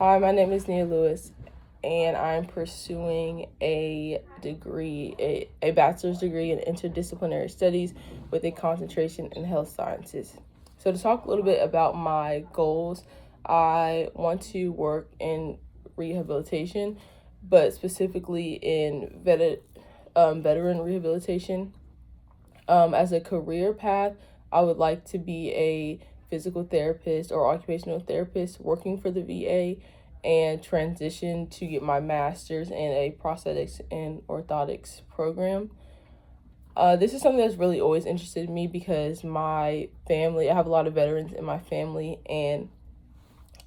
Hi, my name is Nia Lewis, and I'm pursuing a degree, a bachelor's degree in interdisciplinary studies with a concentration in health sciences. So, to talk a little bit about my goals, I want to work in rehabilitation, but specifically in veteran rehabilitation. As a career path, I would like to be a physical therapist or occupational therapist working for the VA and transition to get my master's in a prosthetics and orthotics program. This is something that's really always interested me because I have a lot of veterans in my family, and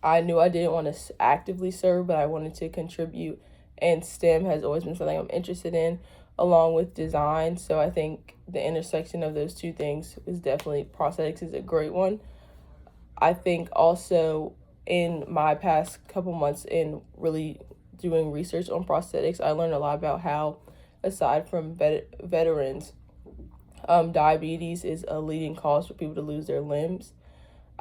I knew I didn't want to actively serve, but I wanted to contribute. And STEM has always been something I'm interested in, along with design. So I think the intersection of those two things is definitely prosthetics is a great one. I think also in my past couple months in really doing research on prosthetics, I learned a lot about how, aside from veterans, diabetes is a leading cause for people to lose their limbs.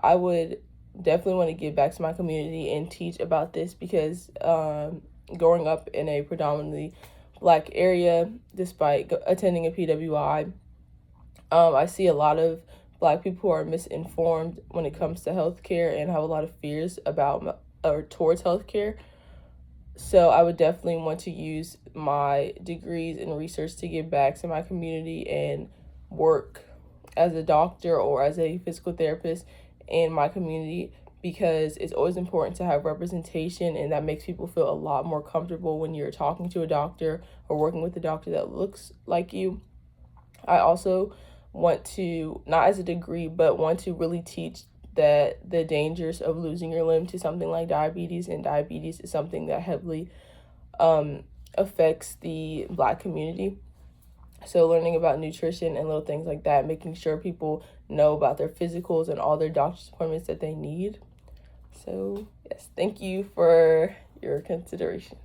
I would definitely want to give back to my community and teach about this because growing up in a predominantly black area, despite attending a PWI, I see a lot of black people who are misinformed when it comes to healthcare and have a lot of fears about or towards healthcare. So I would definitely want to use my degrees and research to give back to my community and work as a doctor or as a physical therapist in my community because it's always important to have representation, and that makes people feel a lot more comfortable when you're talking to a doctor or working with a doctor that looks like you. I also want to, not as a degree, but want to really teach that the dangers of losing your limb to something like diabetes, and diabetes is something that heavily affects the black community. So learning about nutrition and little things like that, making sure people know about their physicals and all their doctor's appointments that they need. So yes, thank you for your consideration.